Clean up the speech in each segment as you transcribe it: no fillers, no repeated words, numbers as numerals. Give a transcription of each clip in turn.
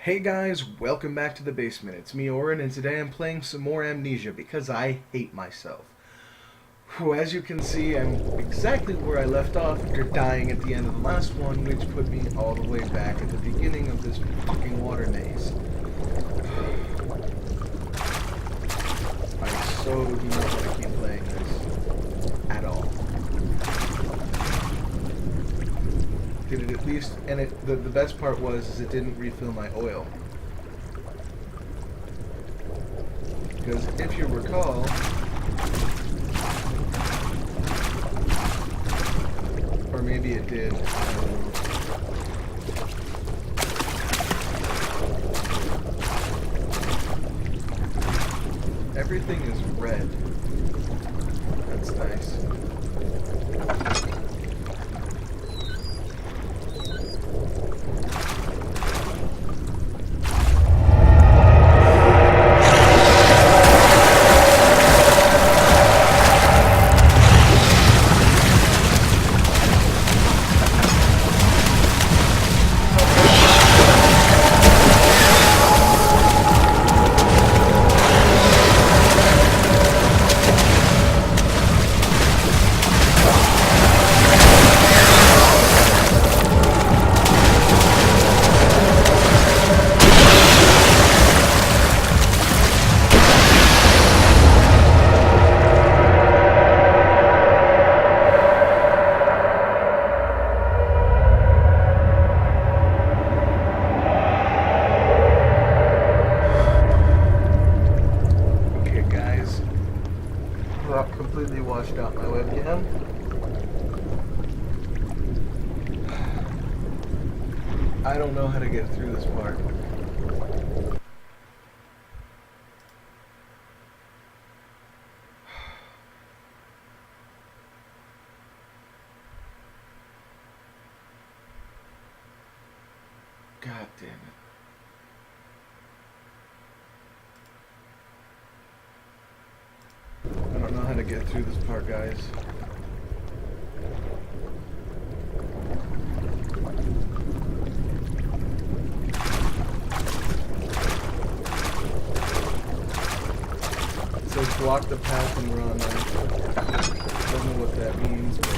Hey guys, welcome back to the basement. It's me, Orrin, and today I'm playing some more Amnesia because I hate myself. Whew, as you can see, I'm exactly where I left off after dying at the end of the last one, which put me all the way back at the beginning of this fucking water maze. I so do not want to keep playing this at all. Did it at least, and the best part was it didn't refill my oil. Because if you recall, or maybe it did, everything is red. That's nice. Completely washed out my webcam. I don't know how to get through this part. God damn it. I don't know how to get through this part, guys. It says block the path and run. I don't know what that means, but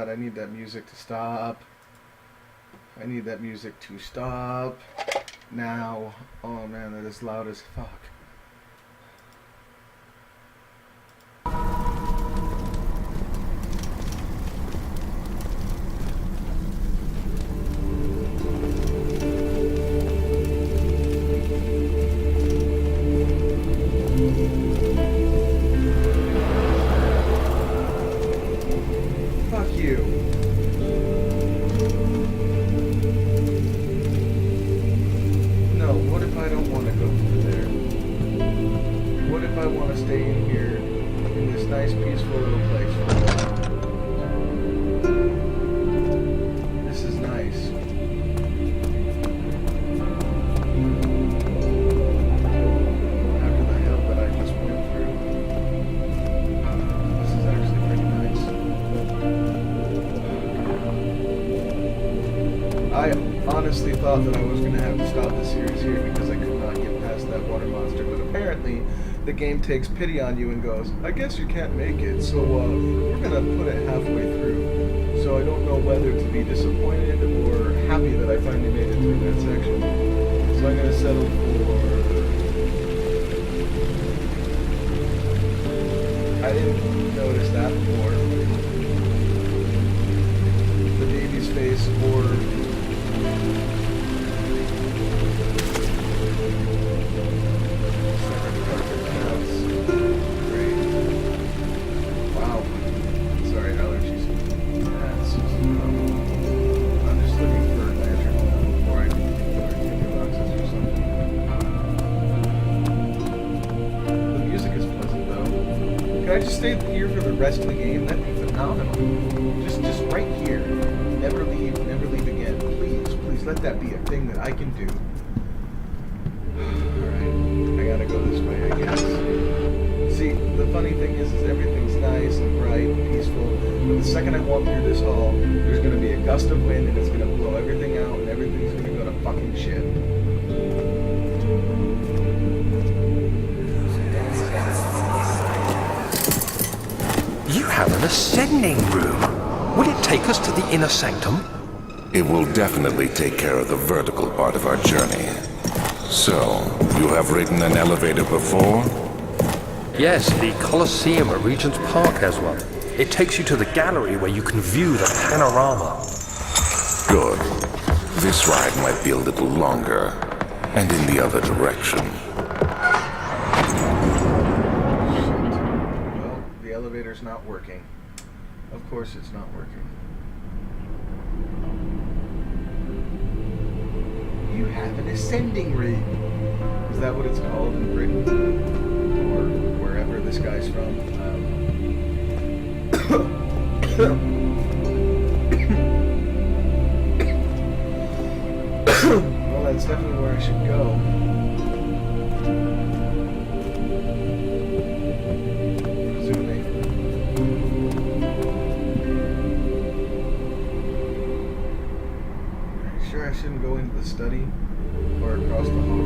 I need that music to stop. I need that music to stop now. Oh man, that is loud as fuck. Stay in here in this nice peaceful little place for a while. This is nice. After the hell that I just went through, this is actually pretty nice. I honestly thought that I was going to have to stop the series here because I could not get past that water monster, but apparently the game takes pity on you and goes, I guess you can't make it, so we're going to put it halfway through. So I don't know whether to be disappointed or happy that I finally made it through that section. So I'm going to settle for... I didn't notice that before. The baby's face or... Great. Wow. Sorry, allergies. I'm just looking for an answer before I can continue access or something. The music is pleasant though. Can I just stay here for the rest of the game? That'd be phenomenal. Just right here. Never leave again. Please let that be a thing that I can do. Alright, I gotta go this way, I guess. See, the funny thing is everything's nice and bright and peaceful, but the second I walk through this hall, there's gonna be a gust of wind and it's gonna blow everything out and everything's gonna go to fucking shit. You have an ascending room. Will it take us to the inner sanctum? It will definitely take care of the vertical part of our journey. So, you have ridden an elevator before? Yes, the Colosseum at Regent's Park has one. It takes you to the gallery where you can view the panorama. Good. This ride might be a little longer, and in the other direction. Well, the elevator's not working. Of course it's not working. You have an ascending ring. Is that what it's called in Britain? Or wherever this guy's from? Well, that's definitely where I should go. Presuming. Are you sure I shouldn't go into the study? Or across the hall?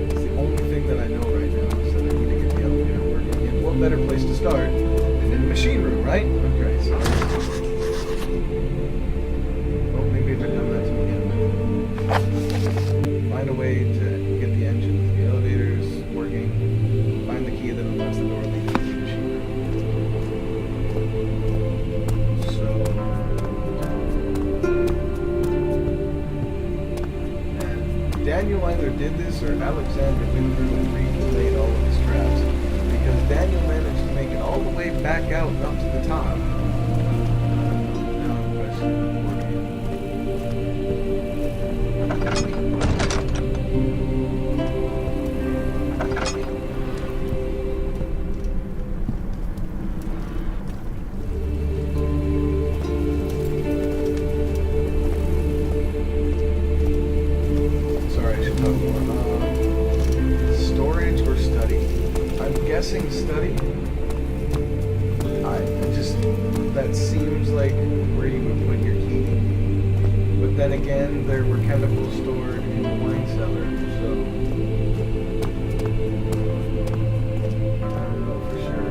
It's the only thing that I know right now is that I need to get the elevator working. And what better place to start than in the machine room, right? Okay, so... Well, maybe they've done that to begin with. Find a way to get the engines, the elevators working. Find the key that unlocks the door leading to the machine room. So... Daniel either did this or Alexander went through and replayed all of his traps, because Daniel managed to make it all the way back out and up to the top. Now I'm questioning storage or study? I'm guessing study. That seems like where you would put your key. But then again, there were chemicals stored in the wine cellar, so I don't know for sure.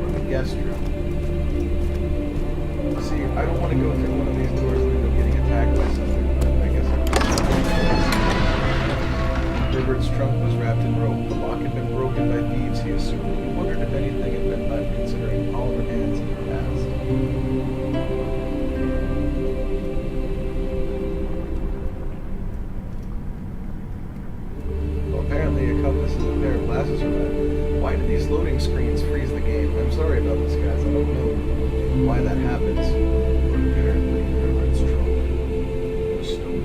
Or the guest room. See, I don't want to go through one of these doors and end up getting attacked by something, but I guess Herbert's trunk was wrapped in rope. The lock had been broken by thieves, he assumed. He wondered if anything had been done considering polymer hands in the past. Well, apparently a compass and a pair of glasses are bad. Why do these loading screens freeze the game? I'm sorry about this, guys. I don't know why that happens. But apparently Herbert's trunk was stolen.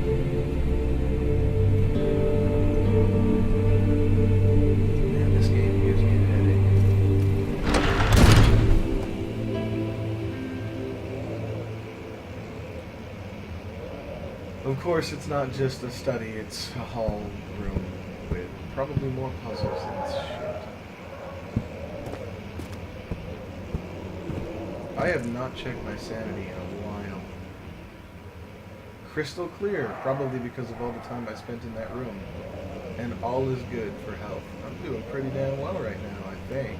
Of course, it's not just a study, it's a hall room with probably more puzzles and shit. I have not checked my sanity in a while. Crystal clear, probably because of all the time I spent in that room. And all is good for health. I'm doing pretty damn well right now, I think.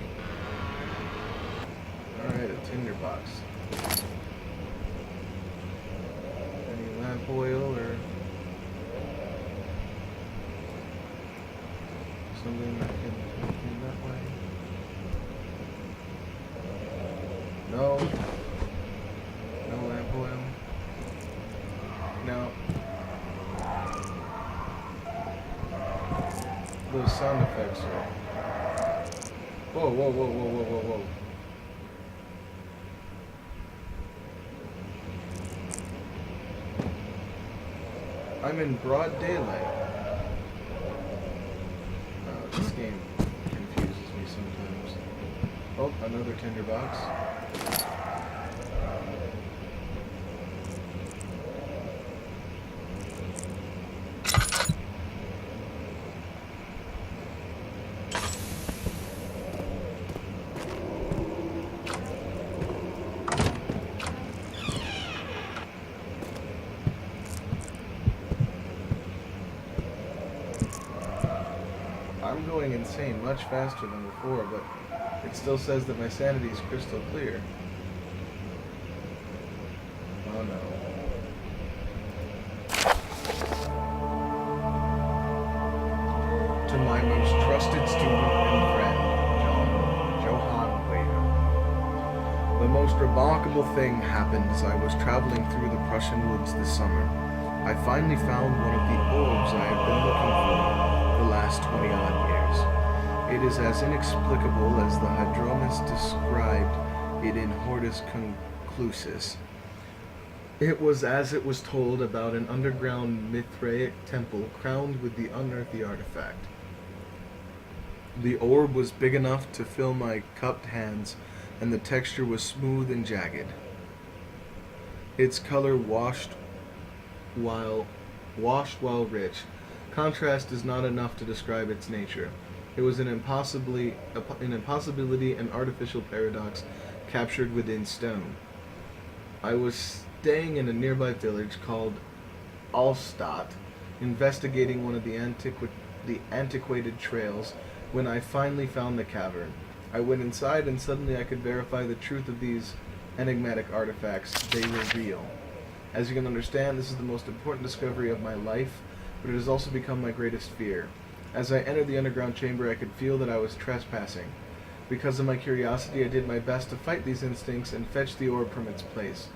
Alright, a tinderbox. Any lamp oil or something that can help me that way? No. No lamp oil. No. Those sound effects are... Whoa, whoa, whoa, whoa, whoa, whoa, whoa. I'm in broad daylight. This game confuses me sometimes. Oh, another tinderbox. I'm going insane much faster than before, but it still says that my sanity is crystal clear. Oh no. To my most trusted student and friend, Johann Wader. The most remarkable thing happened as I was traveling through the Prussian woods this summer. I finally found one of the orbs I have been looking for the last 20-odd years. It is as inexplicable as the Hadromus described it in Hortus Conclusus. It was as it was told about an underground Mithraic temple crowned with the unearthly artifact. The orb was big enough to fill my cupped hands, and the texture was smooth and jagged. Its color washed while rich. Contrast is not enough to describe its nature. It was an impossibility, an artificial paradox captured within stone. I was staying in a nearby village called Alstadt, investigating one of the antiquated trails, when I finally found the cavern. I went inside and suddenly I could verify the truth of these enigmatic artifacts. They were real. As you can understand, this is the most important discovery of my life, but it has also become my greatest fear. As I entered the underground chamber, I could feel that I was trespassing. Because of my curiosity, I did my best to fight these instincts and fetch the orb from its place.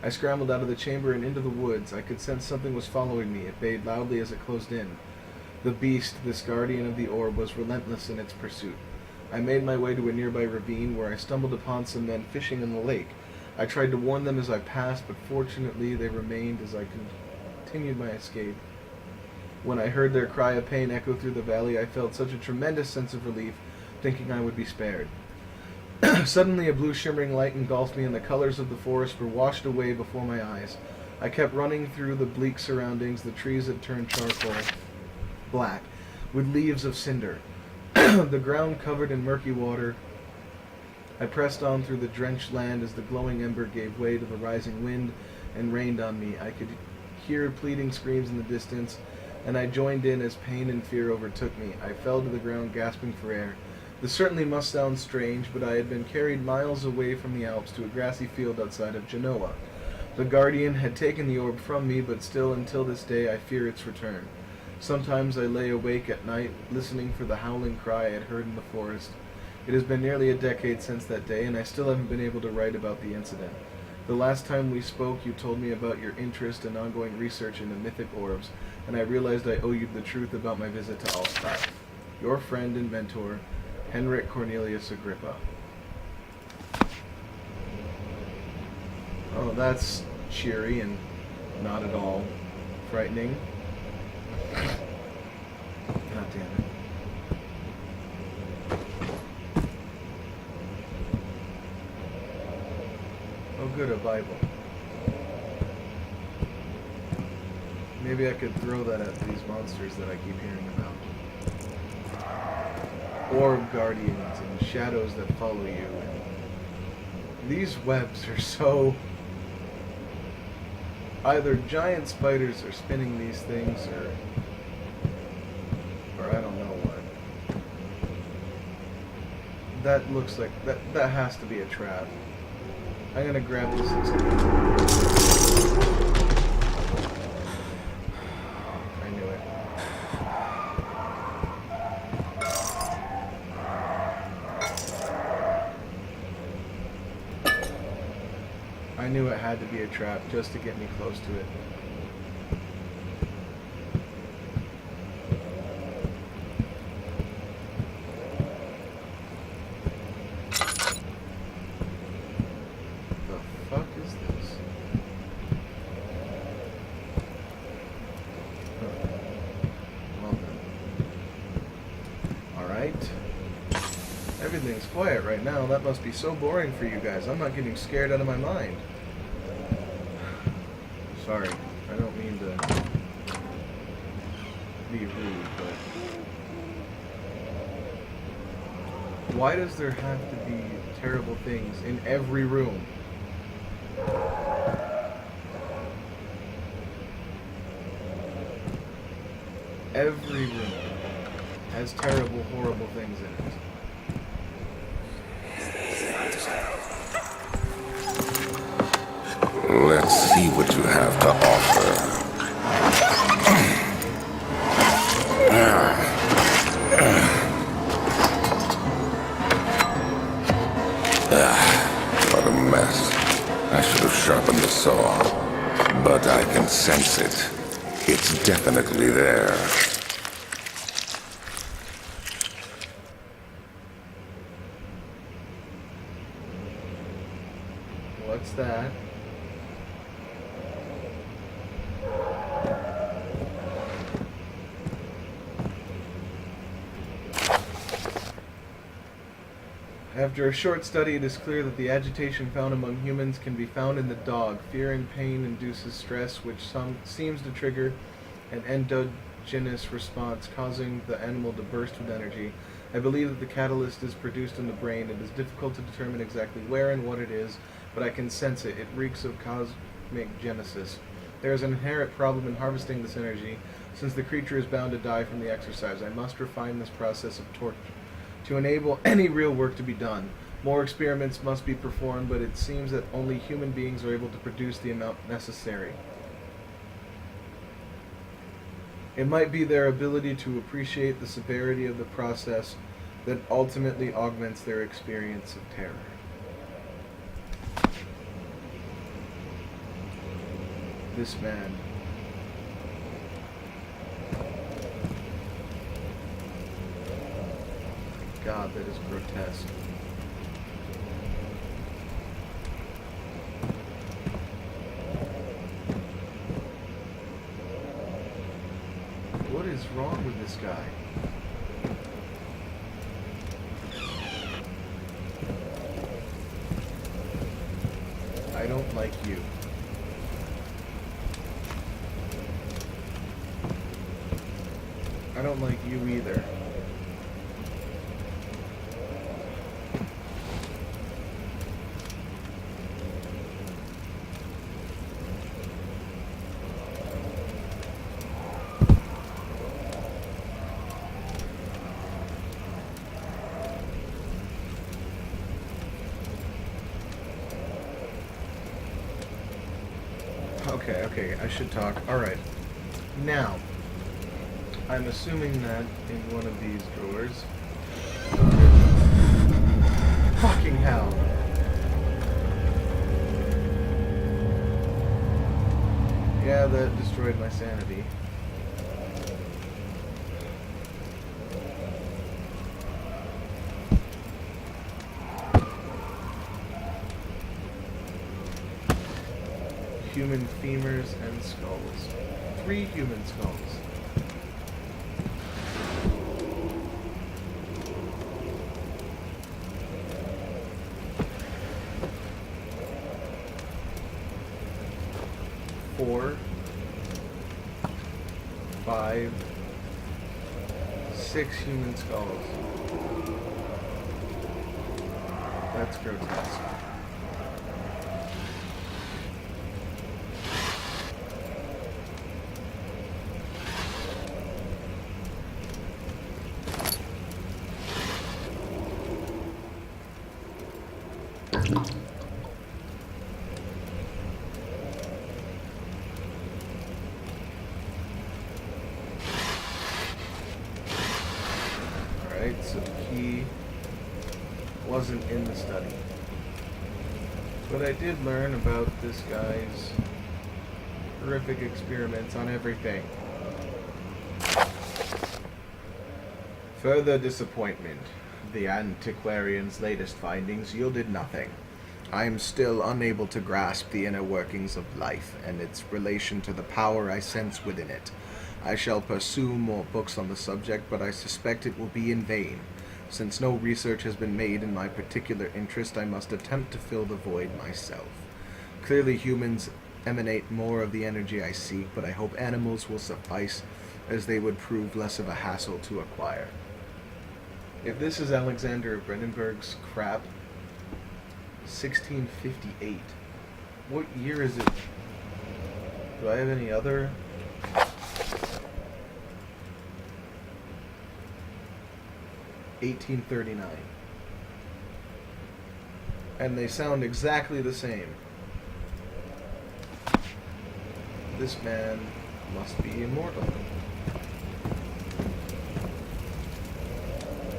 I scrambled out of the chamber and into the woods. I could sense something was following me. It bayed loudly as it closed in. The beast, this guardian of the orb, was relentless in its pursuit. I made my way to a nearby ravine where I stumbled upon some men fishing in the lake. I tried to warn them as I passed, but fortunately they remained as I continued my escape. When I heard their cry of pain echo through the valley, I felt such a tremendous sense of relief, thinking I would be spared. Suddenly a blue shimmering light engulfed me, and the colors of the forest were washed away before my eyes. I kept running through the bleak surroundings. The trees had turned charcoal black, with leaves of cinder. The ground covered in murky water. I pressed on through the drenched land as the glowing ember gave way to the rising wind and rained on me. I could hear pleading screams in the distance, and I joined in as pain and fear overtook me. I fell to the ground, gasping for air. This certainly must sound strange, but I had been carried miles away from the Alps to a grassy field outside of Genoa. The Guardian had taken the orb from me, but still, until this day, I fear its return. Sometimes I lay awake at night, listening for the howling cry I had heard in the forest. It has been nearly a decade since that day, and I still haven't been able to write about the incident. The last time we spoke, you told me about your interest and ongoing research into mythic orbs, and I realized I owe you the truth about my visit to Alstadt. Your friend and mentor, Henrik Cornelius Agrippa. Oh, that's cheery and not at all frightening. God damn it. Oh good, a Bible. Maybe I could throw that at these monsters that I keep hearing about. Orb guardians and shadows that follow you. These webs are so... Either giant spiders are spinning these things, or I don't know what. That looks like... That has to be a trap. I'm gonna grab this instead. I knew it. I knew it had to be a trap just to get me close to it. The fuck is this? Huh. Well then. Alright. Everything's quiet right now. That must be so boring for you guys. I'm not getting scared out of my mind. Sorry, I don't mean to be rude, but why does there have to be terrible things in every room? Every room has terrible, horrible things in it. Let's see what you have to offer. What a mess. I should have sharpened the saw. But I can sense it. It's definitely there. What's that? After a short study, it is clear that the agitation found among humans can be found in the dog. Fear and pain induces stress, which seems to trigger an endogenous response, causing the animal to burst with energy. I believe that the catalyst is produced in the brain. It is difficult to determine exactly where and what it is, but I can sense it. It reeks of cosmic genesis. There is an inherent problem in harvesting this energy, since the creature is bound to die from the exercise. I must refine this process of torture to enable any real work to be done. More experiments must be performed, but it seems that only human beings are able to produce the amount necessary. It might be their ability to appreciate the severity of the process that ultimately augments their experience of terror. This man. God, that is grotesque. What is wrong with this guy? I don't like you. I don't like you either. Okay, I should talk. Alright. Now, I'm assuming that in one of these drawers... Fucking hell! Yeah, that destroyed my sanity. Human femurs and skulls. 3 human skulls. Four, 5, 6 human skulls. That's grotesque. Alright, so the key wasn't in the study. But I did learn about this guy's horrific experiments on everything. Further disappointment. The antiquarian's latest findings yielded nothing. I am still unable to grasp the inner workings of life and its relation to the power I sense within it. I shall pursue more books on the subject, but I suspect it will be in vain. Since no research has been made in my particular interest, I must attempt to fill the void myself. Clearly humans emanate more of the energy I seek, but I hope animals will suffice, as they would prove less of a hassle to acquire. If this is Alexander of Brandenburg's crap, 1658. What year is it? Do I have any other? $1839. And they sound exactly the same. This man must be immortal.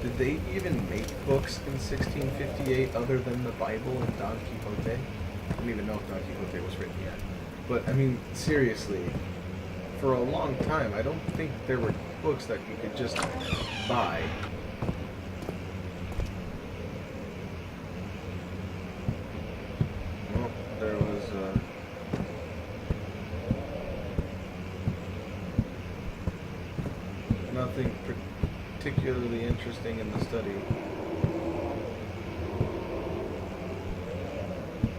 Did they even make books in 1658 other than the Bible and Don Quixote? I don't even know if Don Quixote was written yet. But, I mean, seriously, for a long time, I don't think there were books that you could just buy. Well, there was, nothing particularly interesting in the study.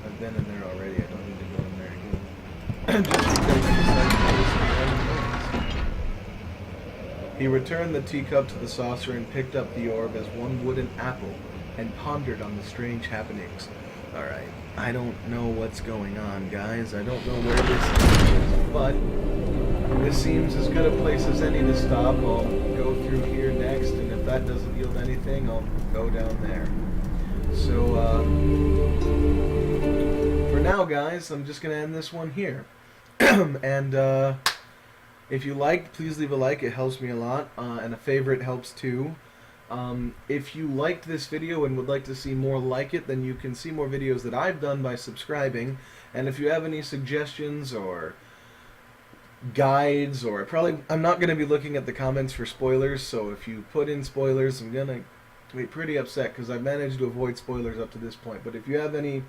I've been in there already, I don't need to go in there again. Just because I decided to listen to random noise. He returned the teacup to the saucer and picked up the orb as one would an apple, and pondered on the strange happenings. Alright, I don't know what's going on, guys. I don't know where this is, but this seems as good a place as any to stop. I'll go through here next, and if that doesn't yield anything, I'll go down there. So, for now, guys, I'm just going to end this one here. And, if you liked, please leave a like. It helps me a lot, and a favorite helps too. If you liked this video and would like to see more like it, then you can see more videos that I've done by subscribing. And if you have any suggestions or guides, or I'm not going to be looking at the comments for spoilers, so if you put in spoilers, I'm going to be pretty upset because I've managed to avoid spoilers up to this point. But if you have any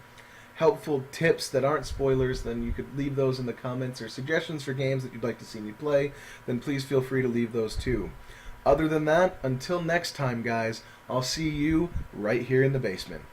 helpful tips that aren't spoilers, then you could leave those in the comments, or suggestions for games that you'd like to see me play, then please feel free to leave those too. Other than that, until next time, guys, I'll see you right here in the basement.